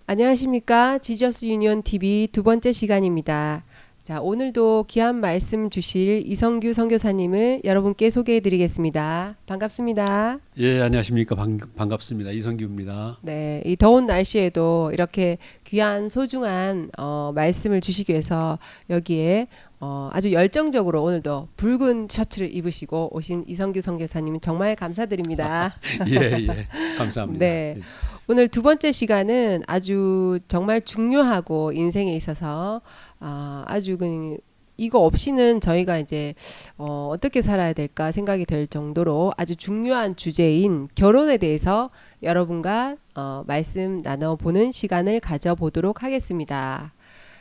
안녕하십니까. 지저스 유니온 TV 두 번째 시간입니다. 자, 오늘도 귀한 말씀 주실 이성규 선교사님을 여러분께 소개해 드리겠습니다. 반갑습니다. 예, 안녕하십니까. 반갑습니다. 이성규입니다. 네, 이 더운 날씨에도 이렇게 귀한 소중한 말씀을 주시기 위해서 여기에 아주 열정적으로 오늘도 붉은 셔츠를 입으시고 오신 이성규 선교사님 정말 감사드립니다. 예, 예. 감사합니다. 네. 예. 오늘 두 번째 시간은 아주 정말 중요하고 인생에 있어서 아주 이거 없이는 저희가 이제 어떻게 살아야 될까 생각이 될 정도로 아주 중요한 주제인 결혼에 대해서 여러분과 말씀 나눠보는 시간을 가져보도록 하겠습니다.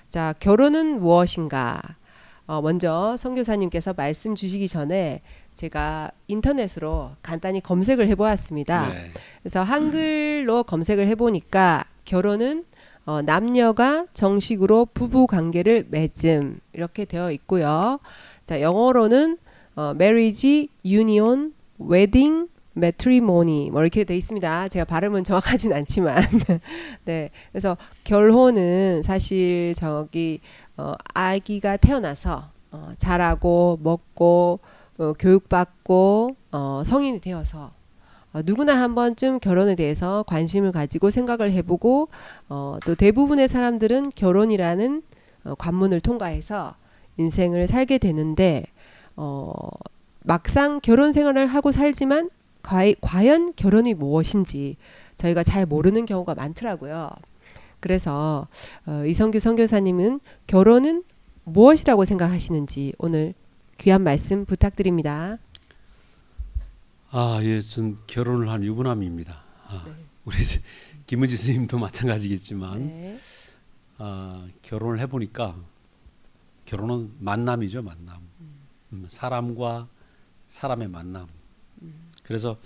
자, 결혼은 무엇인가? 먼저 선교사님께서 말씀 주시기 전에 제가 인터넷으로 간단히 검색을 해보았습니다. 네. 그래서 한글로 검색을 해보니까 결혼은 남녀가 정식으로 부부 관계를 맺음 이렇게 되어 있고요. 자, 영어로는 marriage, union, wedding, matrimony 뭐 이렇게 되어 있습니다. 제가 발음은 정확하진 않지만 네, 그래서 결혼은 사실 아기가 태어나서 자라고 먹고 교육받고 성인이 되어서 누구나 한 번쯤 결혼에 대해서 관심을 가지고 생각을 해보고 또 대부분의 사람들은 결혼이라는 관문을 통과해서 인생을 살게 되는데 막상 결혼 생활을 하고 살지만 과연 결혼이 무엇인지 저희가 잘 모르는 경우가 많더라고요. 그래서 이성규 선교사님은 결혼은 무엇이라고 생각하시는지 오늘 귀한 말씀 부탁드립니다. 예, 전 결혼을 한 유부남입니다. 네. 우리 김은지 스님도 마찬가지겠지만 네. 결혼을 해보니까 결혼은 만남이죠, 만남. 사람과 사람의 만남. 그래서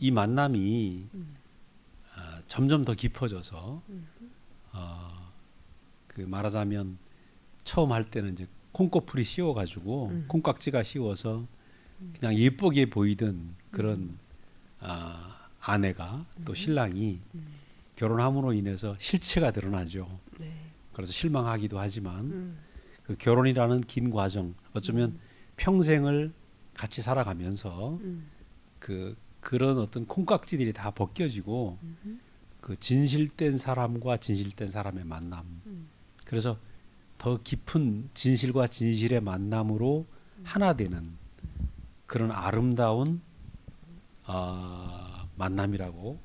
이 만남이 점점 더 깊어져서 말하자면 처음 할 때는 이제 콩꺼풀이 씌워가지고 콩깍지가 씌워서 그냥 예쁘게 보이던 그런 아내가 또 신랑이 결혼함으로 인해서 실체가 드러나죠. 네. 그래서 실망하기도 하지만 그 결혼이라는 긴 과정 어쩌면 평생을 같이 살아가면서 그런 어떤 콩깍지들이 다 벗겨지고 그 진실된 사람과 진실된 사람의 만남. 그래서 더 깊은 진실과 진실의 만남으로 하나 되는 그런 아름다운 만남이라고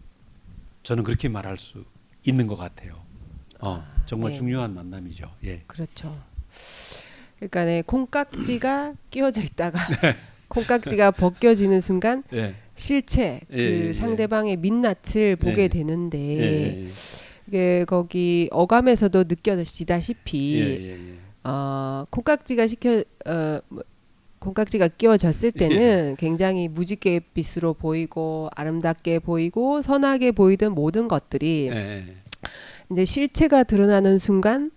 저는 그렇게 말할 수 있는 것 같아요. 정말 네. 중요한 만남이죠. 예. 그렇죠. 그러니까 네, 콩깍지가 끼워져 있다가 콩깍지가 벗겨지는 순간 예. 실체 예. 상대방의 민낯을 보게 예. 되는데 예. 이게 거기 어감에서도 느껴지다시피 콩깍지가 끼워졌을 때는 굉장히 무지갯빛으로 보이고 아름답게 보이고 선하게 보이던 모든 것들이 이제 실체가 드러나는 순간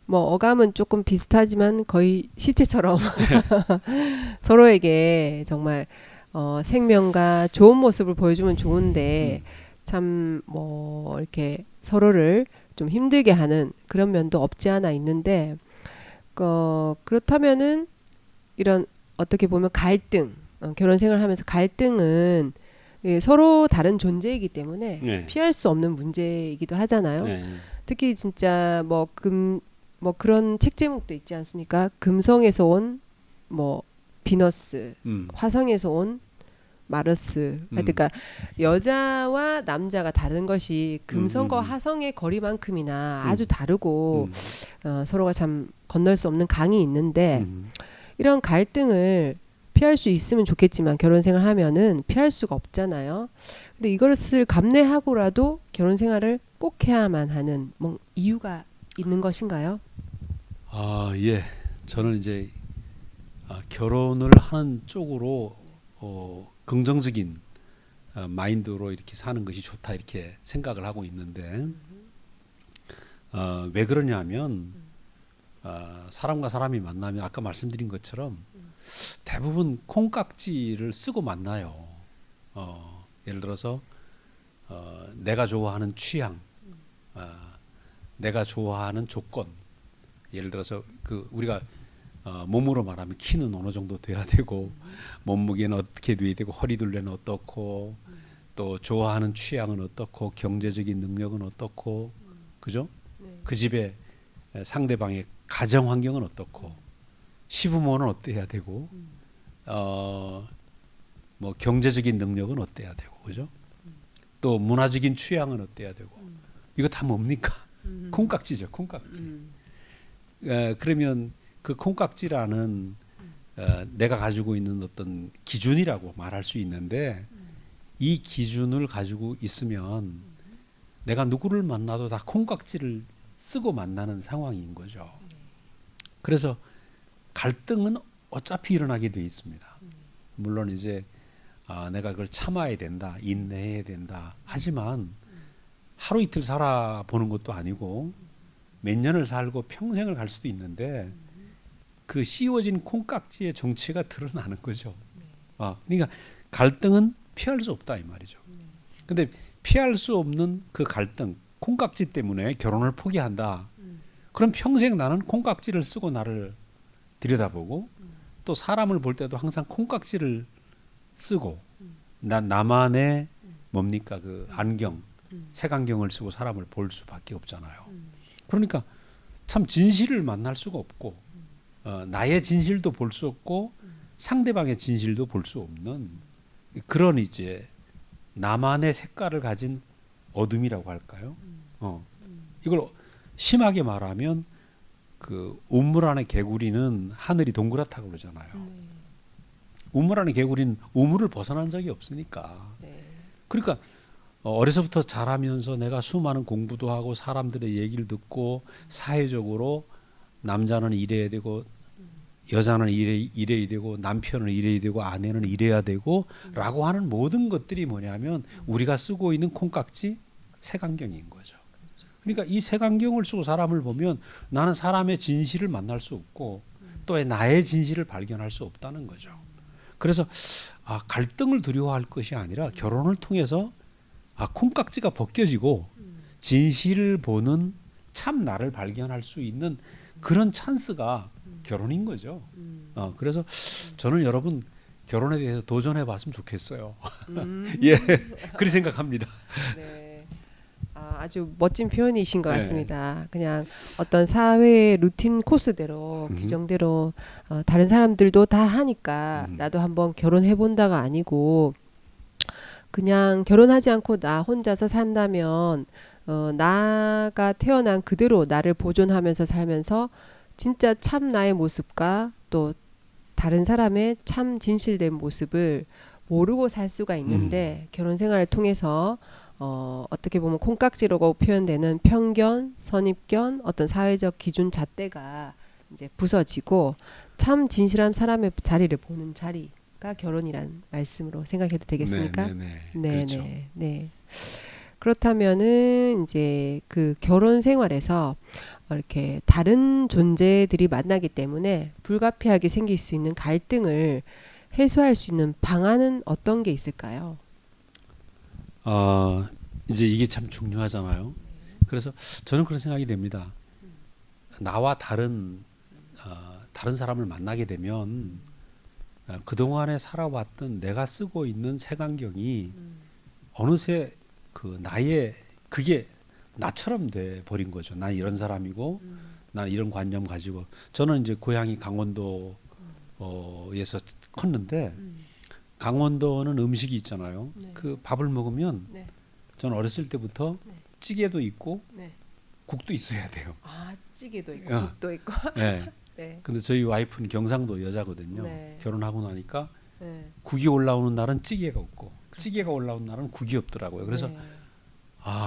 뭐 어감은 조금 비슷하지만 거의 시체처럼 서로에게 정말 생명과 좋은 모습을 보여주면 좋은데 참 뭐 이렇게 서로를 좀 힘들게 하는 그런 면도 없지 않아 있는데 그렇다면은 이런 어떻게 보면 갈등 결혼 생활을 하면서 갈등은 서로 다른 존재이기 때문에 피할 수 없는 문제이기도 하잖아요. 특히 진짜 뭐 그런 책 제목도 있지 않습니까? 금성에서 온 뭐 비너스, 화성에서 온 마르스. 그러니까 여자와 남자가 다른 것이 금성과 화성의 거리만큼이나 아주 다르고 서로가 참 건널 수 없는 강이 있는데 이런 갈등을 피할 수 있으면 좋겠지만 결혼 생활 하면은 피할 수가 없잖아요. 근데 이것을 감내하고라도 결혼 생활을 꼭 해야만 하는 뭐 이유가 있는 것인가요? 예. 저는 이제 결혼을 하는 쪽으로 긍정적인 마인드로 이렇게 사는 것이 좋다 이렇게 생각을 하고 있는데 왜 그러냐면 사람과 사람이 만나면 아까 말씀드린 것처럼 대부분 콩깍지를 쓰고 만나요. 예를 들어서 내가 좋아하는 취향, 내가 좋아하는 조건, 예를 들어서 그 우리가 몸으로 말하면 키는 어느 정도 돼야 되고 몸무게는 어떻게 돼야 되고 허리둘레는 어떻고 또 좋아하는 취향은 어떻고 경제적인 능력은 어떻고 그죠? 그 집에 상대방의 가정 환경은 어떻고 시부모는 어때야 되고 뭐 경제적인 능력은 어때야 되고 그죠? 또 문화적인 취향은 어때야 되고 이거 다 뭡니까? 콩깍지죠, 콩깍지. 그러면 그 콩깍지라는 내가 가지고 있는 어떤 기준이라고 말할 수 있는데 이 기준을 가지고 있으면 내가 누구를 만나도 다 콩깍지를 쓰고 만나는 상황인 거죠. 그래서 갈등은 어차피 일어나게 돼 있습니다. 물론 이제 내가 그걸 참아야 된다, 인내해야 된다. 하지만 하루 이틀 살아보는 것도 아니고 몇 년을 살고 평생을 갈 수도 있는데 그 씌워진 콩깍지의 정체가 드러나는 거죠. 그러니까 갈등은 피할 수 없다 이 말이죠. 근데 피할 수 없는 그 갈등, 콩깍지 때문에 결혼을 포기한다. 그럼 평생 나는 콩깍지를 쓰고 나를 들여다보고 또 사람을 볼 때도 항상 콩깍지를 쓰고 나만의 뭡니까 그 안경, 색안경을 쓰고 사람을 볼 수밖에 없잖아요. 그러니까 참 진실을 만날 수가 없고 나의 진실도 볼 수 없고 상대방의 진실도 볼 수 없는 그런 이제 나만의 색깔을 가진 어둠이라고 할까요? 이걸 심하게 말하면 그 우물 안의 개구리는 하늘이 동그랗다고 그러잖아요. 우물 안의 개구리는 우물을 벗어난 적이 없으니까. 그러니까 어려서부터 자라면서 내가 수많은 공부도 하고 사람들의 얘기를 듣고 사회적으로 남자는 이래야 되고 여자는 이래야 되고 남편은 이래야 되고 아내는 이래야 되고 라고 하는 모든 것들이 뭐냐면 우리가 쓰고 있는 콩깍지 색안경인 거죠. 그러니까 이 색안경을 쓰고 사람을 보면 나는 사람의 진실을 만날 수 없고 또 나의 진실을 발견할 수 없다는 거죠. 그래서 갈등을 두려워할 것이 아니라 결혼을 통해서 콩깍지가 벗겨지고 진실을 보는 참 나를 발견할 수 있는 그런 찬스가 결혼인 거죠. 그래서 저는 여러분 결혼에 대해서 도전해 봤으면 좋겠어요. 예, 그렇게 생각합니다. 네. 아주 멋진 표현이신 것 같습니다. 그냥 어떤 사회의 루틴 코스대로 규정대로 다른 사람들도 다 하니까 나도 한번 결혼해 본다가 아니고 그냥 결혼하지 않고 나 혼자서 산다면 나가 태어난 그대로 나를 보존하면서 살면서 진짜 참 나의 모습과 또 다른 사람의 참 진실된 모습을 모르고 살 수가 있는데 결혼 생활을 통해서 어떻게 보면 콩깍지라고 표현되는 편견, 선입견, 어떤 사회적 기준 잣대가 이제 부서지고 참 진실한 사람의 자리를 보는 자리가 결혼이란 말씀으로 생각해도 되겠습니까? 네. 그렇죠. 그렇죠. 네. 그렇다면은 이제 그 결혼 생활에서 이렇게 다른 존재들이 만나기 때문에 불가피하게 생길 수 있는 갈등을 해소할 수 있는 방안은 어떤 게 있을까요? 이제 이게 참 중요하잖아요. 그래서 저는 그런 생각이 됩니다. 나와 다른 사람을 만나게 되면 그동안에 살아왔던 내가 쓰고 있는 색안경이 어느새 그 나의 그게 나처럼 돼 버린 거죠. 난 이런 사람이고 난 이런 관념 가지고 저는 이제 고향이 강원도에서 컸는데 강원도는 음식이 있잖아요. 그 밥을 먹으면 저는 어렸을 때부터 찌개도 있고 국도 있어야 돼요. 찌개도 있고 국도 있고. 네. 근데 저희 와이프는 경상도 여자거든요. 결혼하고 나니까 국이 올라오는 날은 찌개가 없고 찌개가 올라오는 날은 국이 없더라고요. 그래서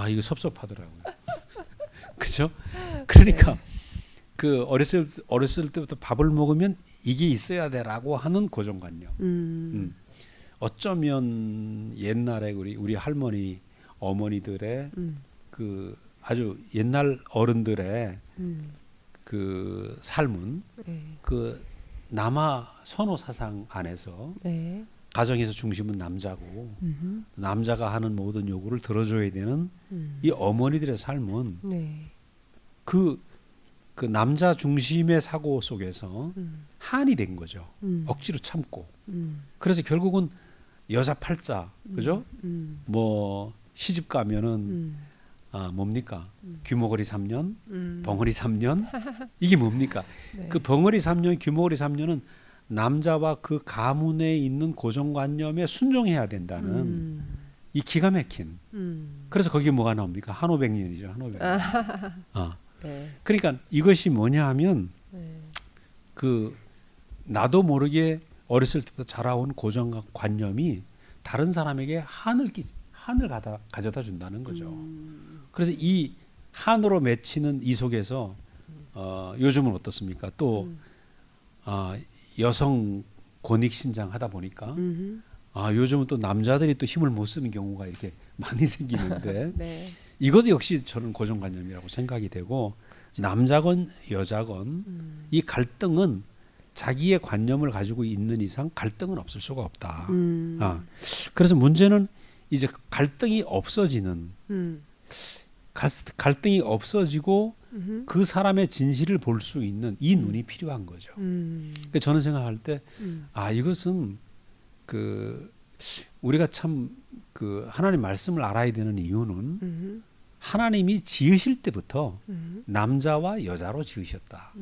이거 섭섭하더라고요. 그죠? 그러니까 그 어렸을 때부터 밥을 먹으면 이게 있어야 돼라고 하는 고정관념. 어쩌면 옛날에 우리 할머니 어머니들의 그 아주 옛날 어른들의 그 삶은 그 남아 선호 사상 안에서 가정에서 중심은 남자고 남자가 하는 모든 요구를 들어줘야 되는 이 어머니들의 삶은 네. 그 남자 중심의 사고 속에서 한이 된 거죠. 억지로 참고. 그래서 결국은 여자 팔자, 그죠? 뭐 시집 가면은 뭡니까? 귀머거리 3년, 벙어리 3년. 이게 뭡니까? 네. 그 벙어리 3년, 귀머거리 3년은 남자와 그 가문에 있는 고정관념에 순종해야 된다는 이 기가 막힌. 그래서 거기에 뭐가 나옵니까? 한오백년이죠. 한오백년. 네. 그러니까 이것이 뭐냐 하면 네. 그 나도 모르게 어렸을 때부터 자라온 고정관념이 다른 사람에게 한을 가져다 준다는 거죠. 그래서 이 한으로 맺히는 이 속에서 요즘은 어떻습니까? 또 여성 권익 신장 하다 보니까 요즘은 또 남자들이 또 힘을 못 쓰는 경우가 이렇게 많이 생기는데 네. 이것도 역시 저는 고정관념이라고 생각이 되고 남자건 여자건 이 갈등은 자기의 관념을 가지고 있는 이상 갈등은 없을 수가 없다. 그래서 문제는 이제 갈등이 없어지는 갈등이 없어지고 그 사람의 진실을 볼 수 있는 이 눈이 필요한 거죠. 그러니까 저는 생각할 때 이것은 그 우리가 참 그 하나님 말씀을 알아야 되는 이유는 하나님이 지으실 때부터 남자와 여자로 지으셨다.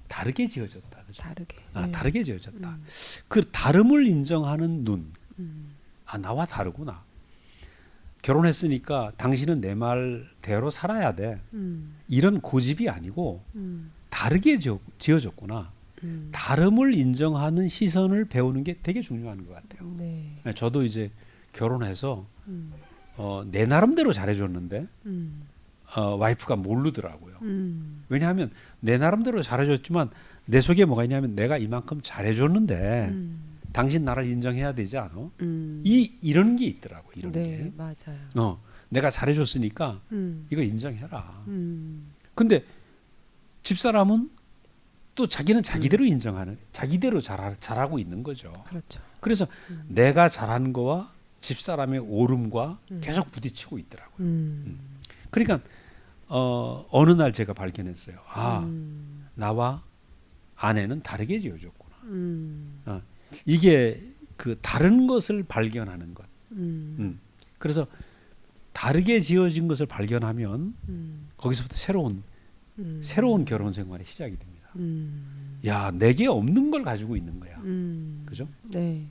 다르게 지어졌다. 그죠? 다르게. 다르게 지어졌다. 그 다름을 인정하는 눈. 나와 다르구나. 결혼했으니까 당신은 내 말대로 살아야 돼. 이런 고집이 아니고 다르게 지어졌구나. 다름을 인정하는 시선을 배우는 게 되게 중요한 것 같아요. 네. 저도 이제 결혼해서 내 나름대로 잘해줬는데 와이프가 모르더라고요. 왜냐하면 내 나름대로 잘해줬지만 내 속에 뭐가 있냐면 내가 이만큼 잘해줬는데 당신 나를 인정해야 되지 않아? 이런 게 있더라고. 이런 네, 게. 맞아요. 내가 잘해줬으니까 이거 인정해라. 근데 집사람은 또 자기는 자기대로 인정하는, 자기대로 잘하고 있는 거죠. 그렇죠. 그래서 내가 잘한 거와 집사람의 옳음과 계속 부딪히고 있더라고요. 그러니까 어느 날 제가 발견했어요. 나와 아내는 다르게 지어졌구나. 이게 그 다른 것을 발견하는 것. 그래서 다르게 지어진 것을 발견하면 거기서부터 새로운 결혼 생활이 시작이 됩니다. 야, 내게 없는 걸 가지고 있는 거야. 그죠? 네.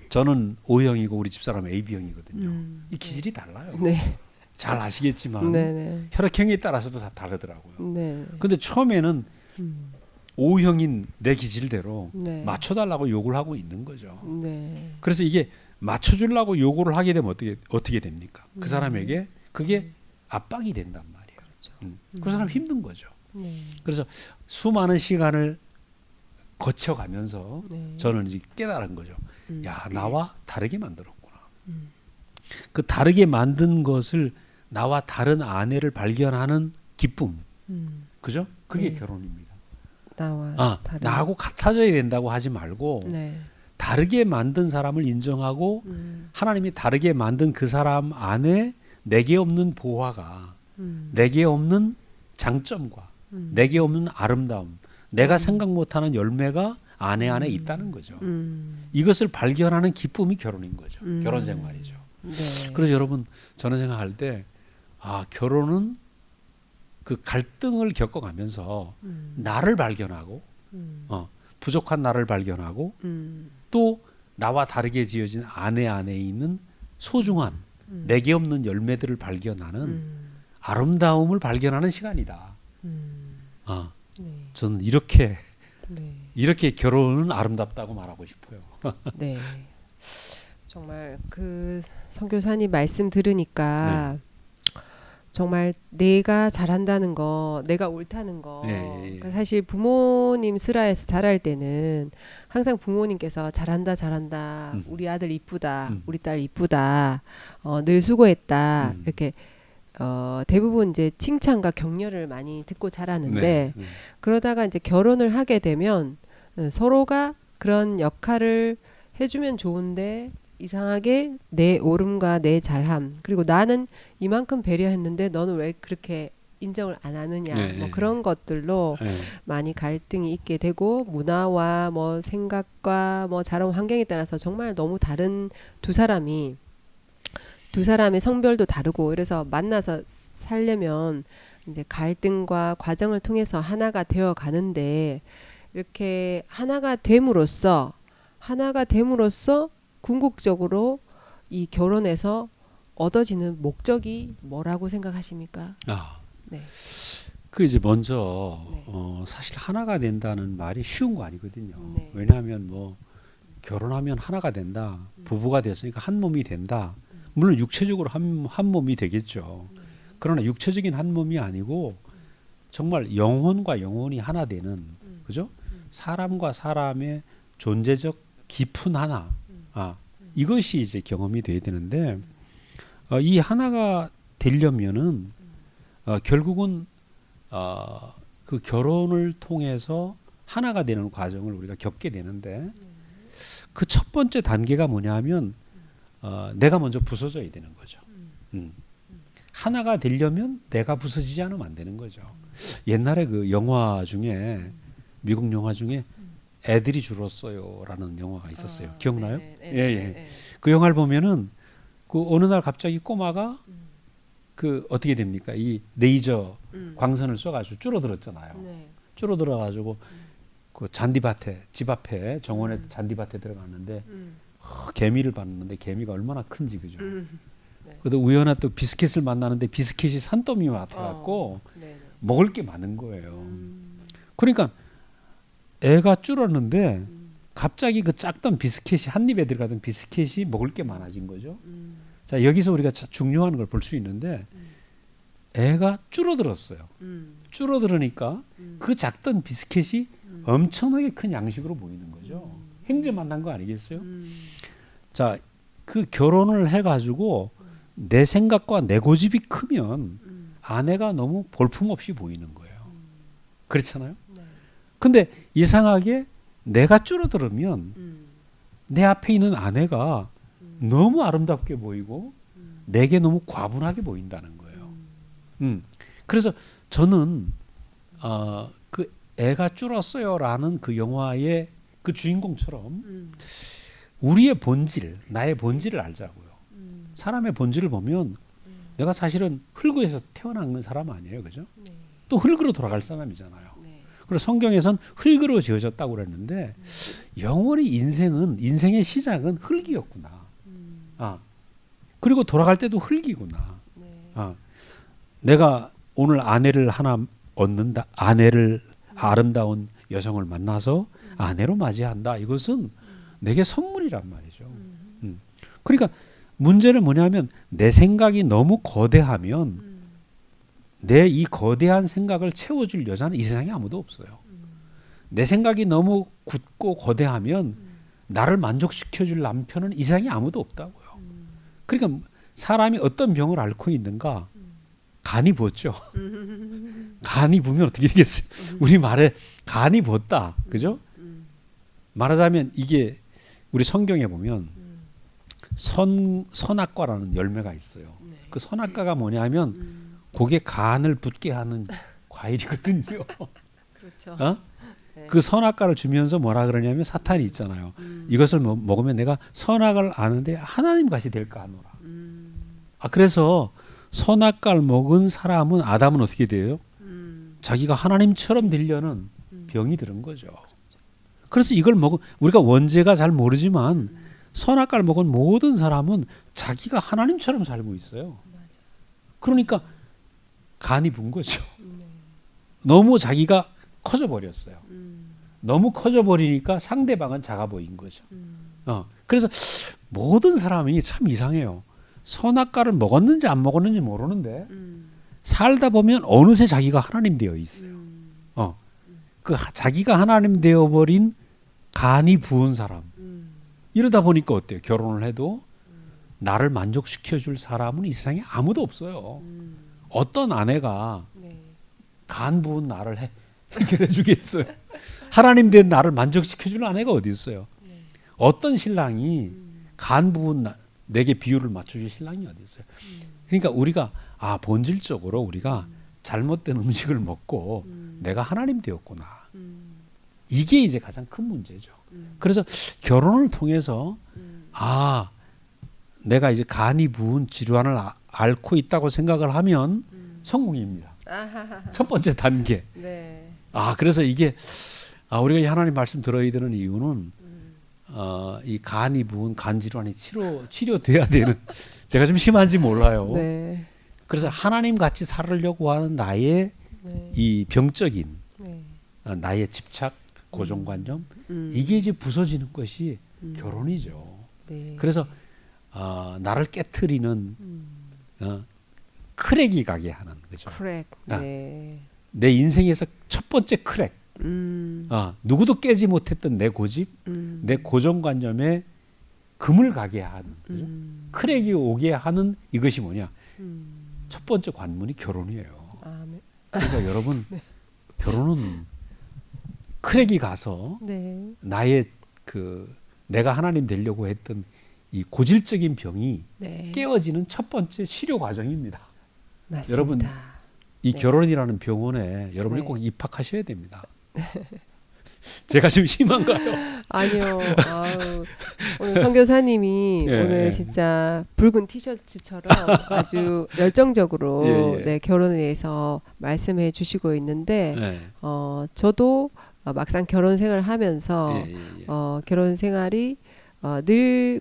저는 O형이고 우리 집사람 AB형이거든요. 이 기질이 달라요. 네. 잘 아시겠지만 네네. 혈액형에 따라서도 다 다르더라고요. 네. 근데 처음에는 O형인 내 기질대로 네. 맞춰달라고 요구를 하고 있는 거죠. 네. 그래서 이게 맞춰주려고 요구를 하게 되면 어떻게 됩니까? 그 사람에게 그게 압박이 된단 말이에요. 그렇죠. 그 사람 힘든 거죠. 네. 그래서 수많은 시간을 거쳐가면서 네. 저는 이제 깨달은 거죠. 야, 나와 다르게 만들었구나. 그 다르게 만든 것을 나와 다른 아내를 발견하는 기쁨. 그죠? 그게 네. 결혼입니다. 나하고 같아져야 된다고 하지 말고 네. 다르게 만든 사람을 인정하고 하나님이 다르게 만든 그 사람 안에 내게 없는 보화가 내게 없는 장점과 내게 없는 아름다움, 내가 생각 못하는 열매가 아내 안에 있다는 거죠. 이것을 발견하는 기쁨이 결혼인 거죠. 결혼 생활이죠. 네. 그래서 여러분 저는 생각할 때 결혼은 그 갈등을 겪어가면서 나를 발견하고 부족한 나를 발견하고 또 나와 다르게 지어진 아내 안에 있는 소중한 내게 없는 열매들을 발견하는 아름다움을 발견하는 시간이다. 네. 저는 이렇게 네. 결혼은 아름답다고 말하고 싶어요. 네. 정말 그 선교사님 말씀 들으니까 정말 내가 잘한다는 거, 내가 옳다는 거. 그러니까 사실 부모님 슬하에서 자랄 때는 항상 부모님께서 잘한다, 우리 아들 이쁘다, 우리 딸 이쁘다, 늘 수고했다 이렇게 대부분 이제 칭찬과 격려를 많이 듣고 자라는데 그러다가 이제 결혼을 하게 되면 서로가 그런 역할을 해주면 좋은데 이상하게 내 옳음과 내 잘함 그리고 나는 이만큼 배려했는데 너는 왜 그렇게 인정을 안 하느냐 네, 뭐 네. 그런 것들로 네. 많이 갈등이 있게 되고 문화와 뭐 생각과 뭐 자란 환경에 따라서 정말 너무 다른 두 사람의 성별도 다르고 그래서 만나서 살려면 이제 갈등과 과정을 통해서 하나가 되어 가는데 이렇게 하나가 됨으로써 궁극적으로 이 결혼에서 얻어지는 목적이 뭐라고 생각하십니까? 네. 그 이제 먼저 네. 사실 하나가 된다는 말이 쉬운 거 아니거든요. 네. 왜냐하면 뭐 결혼하면 하나가 된다, 부부가 됐으니까 한 몸이 된다. 물론 육체적으로 한 몸이 되겠죠. 그러나 육체적인 한 몸이 아니고 정말 영혼과 영혼이 하나 되는, 그죠? 사람과 사람의 존재적 깊은 하나, 이것이 이제 경험이 돼야 되는데 이 하나가 되려면은 결국은 그 결혼을 통해서 하나가 되는 과정을 우리가 겪게 되는데 그 첫 번째 단계가 뭐냐면 내가 먼저 부서져야 되는 거죠. 하나가 되려면 내가 부서지지 않으면 안 되는 거죠. 옛날에 그 영화 중에 미국 영화 중에 애들이 줄었어요라는 영화가 있었어요. 기억나요? 예. 그 영화를 보면은 그 어느 날 갑자기 꼬마가 그 어떻게 됩니까? 이 레이저 광선을 쏘가지고 줄어들었잖아요. 줄어들어가지고 그 잔디밭에 집 앞에 정원에 잔디밭에 들어갔는데 개미를 봤는데 개미가 얼마나 큰지 그죠? 그래도 우연한 또 비스킷을 만나는데 비스킷이 산더미 같아갖고 먹을 게 많은 거예요. 그러니까 애가 줄었는데 갑자기 그 작던 비스킷이 한 입에 들어가던 비스킷이 먹을 게 많아진 거죠. 자 여기서 우리가 중요한 걸 볼 수 있는데 애가 줄어들었어요. 줄어들으니까 그 작던 비스킷이 엄청나게 큰 양식으로 보이는 거죠. 형제 만난 거 아니겠어요? 자, 그 결혼을 해가지고 내 생각과 내 고집이 크면 아내가 너무 볼품없이 보이는 거예요. 그렇잖아요? 근데 이상하게 내가 줄어들으면 내 앞에 있는 아내가 너무 아름답게 보이고 내게 너무 과분하게 보인다는 거예요. 그래서 저는 그 애가 줄었어요라는 그 영화의 그 주인공처럼 우리의 본질, 나의 본질을 알자고요. 사람의 본질을 보면 내가 사실은 흙에서 태어난 사람 아니에요, 그죠? 또 흙으로 돌아갈 사람이잖아요. 그리고 성경에선 흙으로 지어졌다고 그랬는데 영원히 인생의 시작은 흙이었구나. 그리고 돌아갈 때도 흙이구나. 내가 오늘 아내를 하나 얻는다. 아내를 아름다운 여성을 만나서 아내로 맞이한다. 이것은 내게 선물이란 말이죠. 그러니까 문제는 뭐냐면 내 생각이 너무 거대하면 내 이 거대한 생각을 채워줄 여자는 이 세상에 아무도 없어요. 내 생각이 너무 굳고 거대하면 나를 만족시켜줄 남편은 이 세상에 아무도 없다고요. 그러니까 사람이 어떤 병을 앓고 있는가? 간이 벗죠. 간이 부면 어떻게 되겠어요? 우리 말에 간이 벗다. 그죠? 말하자면 이게 우리 성경에 보면 선악과라는 열매가 있어요. 그 선악과가 뭐냐면 고개 간을 붓게 하는 과일이거든요. 그렇죠. 그 선악과를 주면서 뭐라 그러냐면 사탄이 있잖아요. 이것을 먹으면 내가 선악을 아는데 하나님 같이 될까 하노라. 그래서 선악과를 먹은 사람은 아담은 어떻게 돼요? 자기가 하나님처럼 되려는 병이 들은 거죠. 그래서 이걸 우리가 원죄가 잘 모르지만 선악과를 먹은 모든 사람은 자기가 하나님처럼 살고 있어요. 그러니까 간이 분 거죠. 너무 자기가 커져 버렸어요. 너무 커져 버리니까 상대방은 작아 보인 거죠. 그래서 모든 사람이 참 이상해요. 선악과를 먹었는지 안 먹었는지 모르는데 살다 보면 어느새 자기가 하나님 되어 있어요. 그 자기가 하나님 되어 버린 간이 부은 사람. 이러다 보니까 어때요? 결혼을 해도 나를 만족시켜 줄 사람은 이 세상에 아무도 없어요. 어떤 아내가 간 부은 나를 해결해 주겠어요? 하나님 된 나를 만족시켜 줄 아내가 어디 있어요? 어떤 신랑이 간 부분 내게 비율을 맞춰줄 신랑이 어디 있어요? 그러니까 우리가 본질적으로 우리가 잘못된 음식을 먹고 내가 하나님 되었구나. 이게 이제 가장 큰 문제죠. 그래서 결혼을 통해서 내가 이제 간이 부은 질환을 앓고 있다고 생각을 하면 성공입니다. 첫 번째 단계. 네. 그래서 이게 우리가 이 하나님 말씀 들어야 되는 이유는 이 간이 부은 간 질환이 치료돼야 되는 제가 좀 심한지 몰라요. 네. 그래서 하나님 같이 살으려고 하는 나의 네. 이 병적인 네. 나의 집착, 고정관념 이게 이제 부서지는 것이 결혼이죠. 네. 그래서 나를 깨트리는 크랙이 가게 하는 거죠. 크랙. 네. 내 인생에서 첫 번째 크랙. 누구도 깨지 못했던 내 고집, 내 고정관념에 금을 가게 하는 거죠. 크랙이 오게 하는 이것이 뭐냐? 첫 번째 관문이 결혼이에요. 네. 그러니까 여러분 네. 결혼은 크랙이 가서 네. 나의 내가 하나님 되려고 했던 이 고질적인 병이 네. 깨어지는 첫 번째 치료 과정입니다. 맞습니다. 여러분 이 네. 결혼이라는 병원에 여러분이 네. 꼭 입학하셔야 됩니다. 제가 좀 심한가요? 아니요. 오늘 선교사님이 예, 오늘 예. 진짜 붉은 티셔츠처럼 아주 열정적으로 예. 네, 결혼에 대해서 말씀해 주시고 있는데 예. 저도 막상 결혼 생활을 하면서 예. 결혼 생활이 늘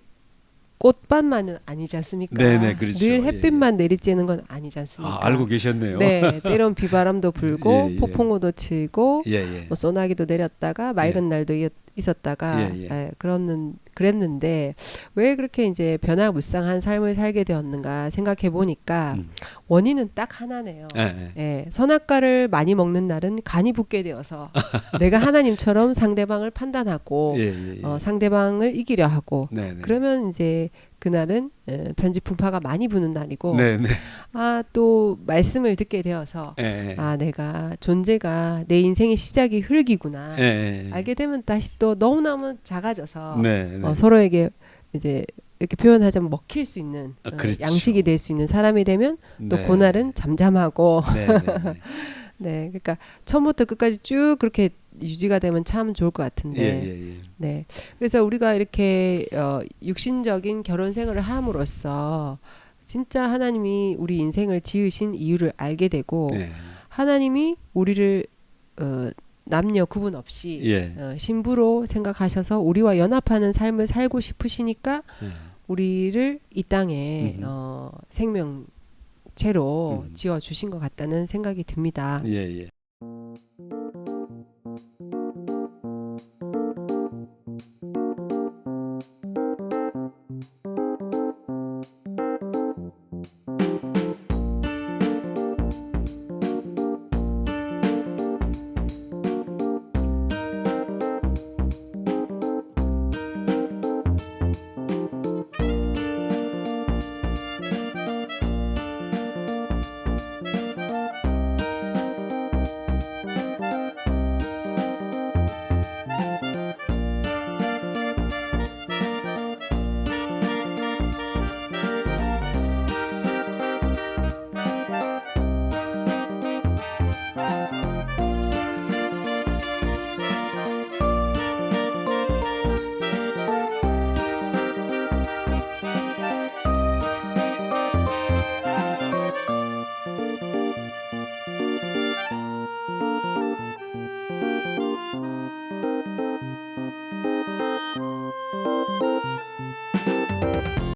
꽃밭만은 아니지 않습니까? 네네, 그렇죠. 늘 햇빛만 내리쬐는 건 아니지 않습니까? 알고 계셨네요. 네, 때론 비바람도 불고 예. 폭풍우도 치고 예. 뭐 소나기도 내렸다가 맑은 날도 있었다가 그랬는데 왜 그렇게 이제 변화무쌍한 삶을 살게 되었는가 생각해 보니까 원인은 딱 하나네요. 예, 선악과를 많이 먹는 날은 간이 붓게 되어서 내가 하나님처럼 상대방을 판단하고 상대방을 이기려 하고 그러면 이제 그날은 편지 풍파가 많이 부는 날이고 또 말씀을 듣게 되어서 내가 존재가 내 인생의 시작이 흙이구나 알게 되면 다시 또 너무너무 작아져서 서로에게 이제 이렇게 표현하자면 먹힐 수 있는 그렇죠. 양식이 될 수 있는 사람이 되면 또 그날은 잠잠하고 네, 그러니까 처음부터 끝까지 쭉 그렇게 유지가 되면 참 좋을 것 같은데 네, 그래서 우리가 이렇게 육신적인 결혼 생활을 함으로써 진짜 하나님이 우리 인생을 지으신 이유를 알게 되고 하나님이 우리를 남녀 구분 없이 신부로 생각하셔서 우리와 연합하는 삶을 살고 싶으시니까 우리를 이 땅에 생명체로 지어주신 것 같다는 생각이 듭니다.